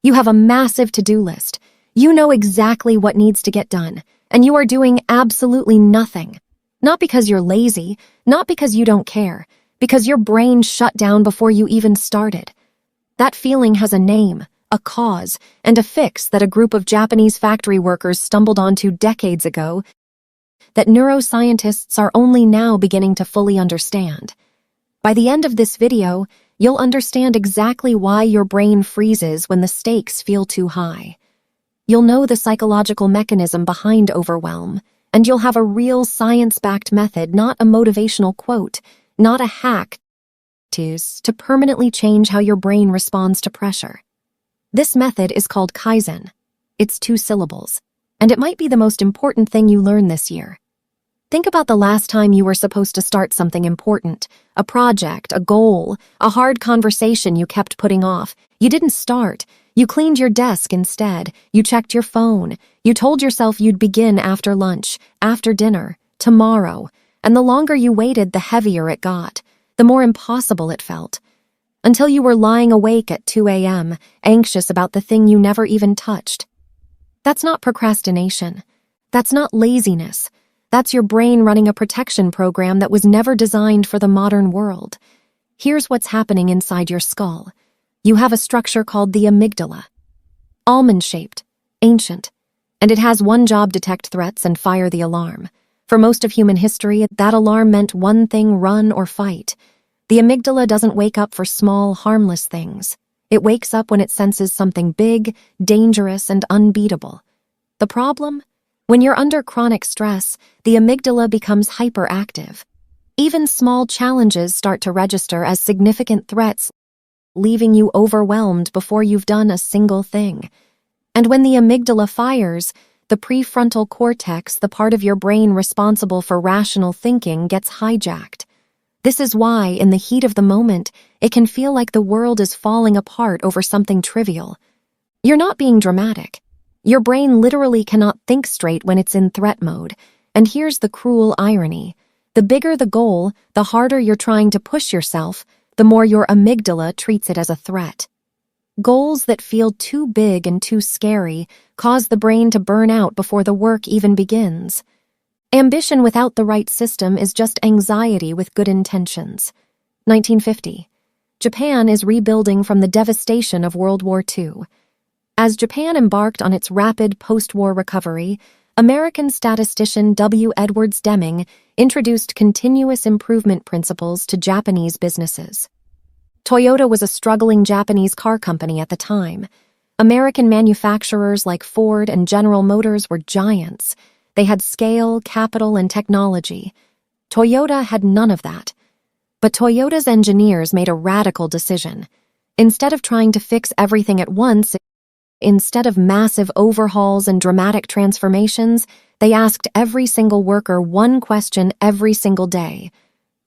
You have a massive to-do list. You know exactly what needs to get done, and you are doing absolutely nothing. Not because you're lazy, not because you don't care, because your brain shut down before you even started. That feeling has a name, a cause, and a fix that a group of Japanese factory workers stumbled onto decades ago that neuroscientists are only now beginning to fully understand. By the end of this video, you'll understand exactly why your brain freezes when the stakes feel too high. You'll know the psychological mechanism behind overwhelm, and you'll have a real science-backed method, not a motivational quote, not a hack, to permanently change how your brain responds to pressure. This method is called Kaizen. It's 2 syllables, and it might be the most important thing you learn this year. Think about the last time you were supposed to start something important, a project, a goal, a hard conversation you kept putting off. You didn't start. You cleaned your desk instead. You checked your phone. You told yourself you'd begin after lunch, after dinner, tomorrow. And the longer you waited, the heavier it got, the more impossible it felt. Until you were lying awake at 2 a.m., anxious about the thing you never even touched. That's not procrastination. That's not laziness. That's your brain running a protection program that was never designed for the modern world. Here's what's happening inside your skull. You have a structure called the amygdala. Almond-shaped, ancient, and it has one job: detect threats and fire the alarm. For most of human history, that alarm meant one thing: run or fight. The amygdala doesn't wake up for small, harmless things. It wakes up when it senses something big, dangerous, and unbeatable. The problem? When you're under chronic stress, the amygdala becomes hyperactive. Even small challenges start to register as significant threats, leaving you overwhelmed before you've done a single thing. And when the amygdala fires, the prefrontal cortex, the part of your brain responsible for rational thinking, gets hijacked. This is why, in the heat of the moment, it can feel like the world is falling apart over something trivial. You're not being dramatic. Your brain literally cannot think straight when it's in threat mode. And here's the cruel irony. The bigger the goal, the harder you're trying to push yourself, the more your amygdala treats it as a threat. Goals that feel too big and too scary cause the brain to burn out before the work even begins. Ambition without the right system is just anxiety with good intentions. 1950. Japan is rebuilding from the devastation of World War II. As Japan embarked on its rapid post-war recovery, American statistician W. Edwards Deming introduced continuous improvement principles to Japanese businesses. Toyota was a struggling Japanese car company at the time. American manufacturers like Ford and General Motors were giants. They had scale, capital, and technology. Toyota had none of that. But Toyota's engineers made a radical decision. Instead of trying to fix everything at once, instead of massive overhauls and dramatic transformations, they asked every single worker one question every single day.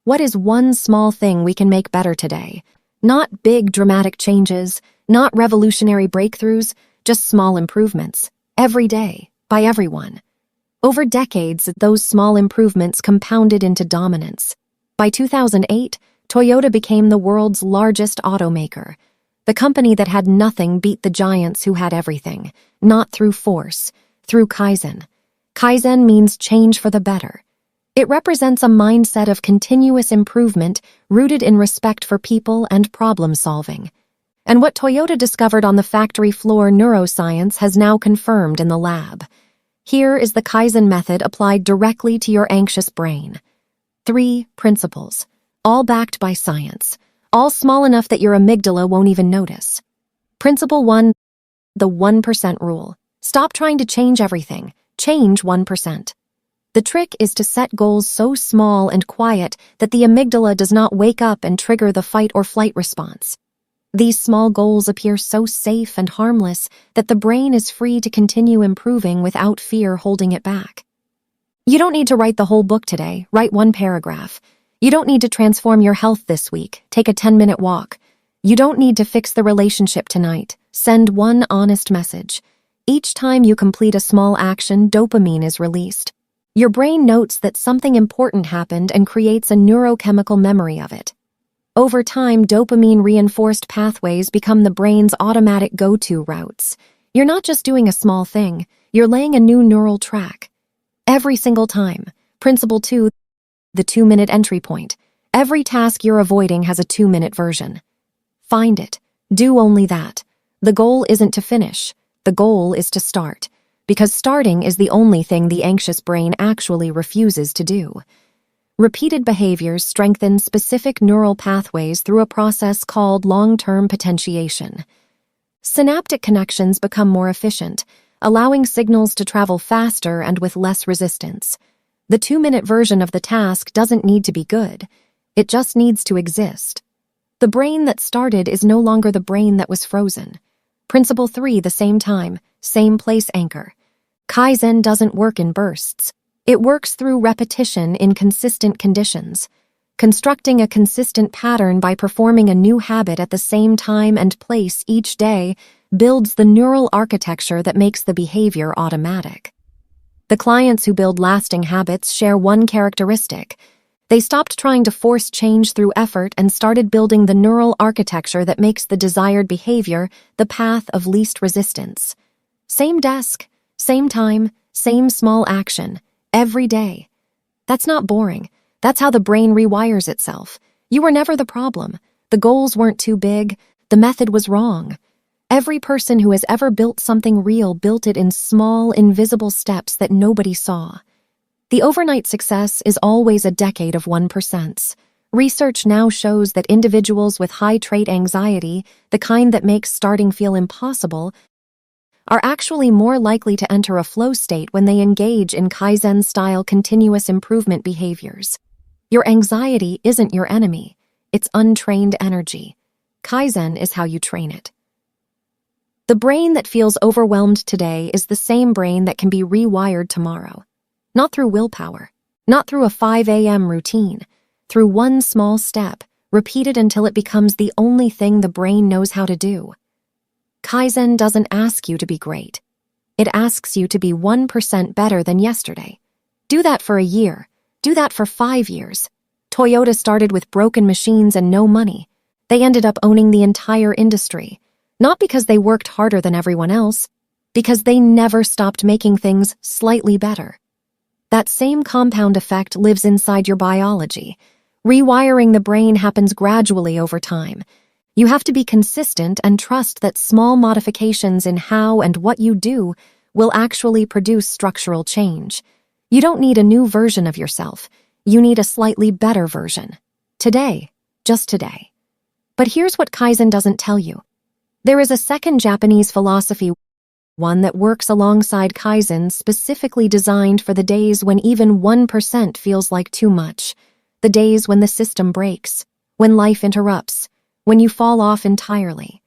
What is one small thing we can make better today? Not big dramatic changes, not revolutionary breakthroughs, just small improvements, every day, by everyone. Over decades, those small improvements compounded into dominance. By 2008, Toyota became the world's largest automaker. The company that had nothing beat the giants who had everything, not through force, through Kaizen. Kaizen means change for the better. It represents a mindset of continuous improvement rooted in respect for people and problem solving. And what Toyota discovered on the factory floor, neuroscience has now confirmed in the lab. Here is the Kaizen method applied directly to your anxious brain. 3 principles, all backed by science, all small enough that your amygdala won't even notice. Principle 1, the 1% rule. Stop trying to change everything. Change 1%. The trick is to set goals so small and quiet that the amygdala does not wake up and trigger the fight or flight response. These small goals appear so safe and harmless that the brain is free to continue improving without fear holding it back. You don't need to write the whole book today. Write 1 paragraph. You don't need to transform your health this week. Take a 10-minute walk. You don't need to fix the relationship tonight. Send 1 honest message. Each time you complete a small action, dopamine is released. Your brain notes that something important happened and creates a neurochemical memory of it. Over time, dopamine-reinforced pathways become the brain's automatic go-to routes. You're not just doing a small thing, you're laying a new neural track. Every single time. Principle 2, the 2-minute entry point. Every task you're avoiding has a 2-minute version. Find it. Do only that. The goal isn't to finish. The goal is to start. Because starting is the only thing the anxious brain actually refuses to do. Repeated behaviors strengthen specific neural pathways through a process called long-term potentiation. Synaptic connections become more efficient, allowing signals to travel faster and with less resistance. The 2-minute version of the task doesn't need to be good. It just needs to exist. The brain that started is no longer the brain that was frozen. Principle 3, the same time, same place anchor. Kaizen doesn't work in bursts. It works through repetition in consistent conditions. Constructing a consistent pattern by performing a new habit at the same time and place each day builds the neural architecture that makes the behavior automatic. The clients who build lasting habits share one characteristic. They stopped trying to force change through effort and started building the neural architecture that makes the desired behavior the path of least resistance. Same desk, same time, same small action, every day. That's not boring. That's how the brain rewires itself. You were never the problem. The goals weren't too big. The method was wrong. Every person who has ever built something real built it in small, invisible steps that nobody saw. The overnight success is always a decade of 1%. Research now shows that individuals with high trait anxiety, the kind that makes starting feel impossible, are actually more likely to enter a flow state when they engage in Kaizen-style continuous improvement behaviors. Your anxiety isn't your enemy. It's untrained energy. Kaizen is how you train it. The brain that feels overwhelmed today is the same brain that can be rewired tomorrow. Not through willpower, not through a 5 a.m. routine, through one small step, repeated until it becomes the only thing the brain knows how to do. Kaizen doesn't ask you to be great. It asks you to be 1% better than yesterday. Do that for a year. Do that for 5 years. Toyota started with broken machines and no money. They ended up owning the entire industry. Not because they worked harder than everyone else, because they never stopped making things slightly better. That same compound effect lives inside your biology. Rewiring the brain happens gradually over time. You have to be consistent and trust that small modifications in how and what you do will actually produce structural change. You don't need a new version of yourself. You need a slightly better version. Today, just today. But here's what Kaizen doesn't tell you. There is a second Japanese philosophy, one that works alongside Kaizen, specifically designed for the days when even 1% feels like too much, the days when the system breaks, when life interrupts, when you fall off entirely.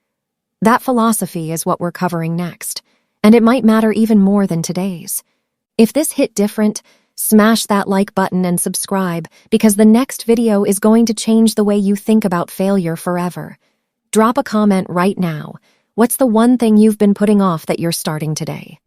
That philosophy is what we're covering next, and it might matter even more than today's. If this hit different, smash that like button and subscribe, because the next video is going to change the way you think about failure forever. Drop a comment right now. What's the one thing you've been putting off that you're starting today?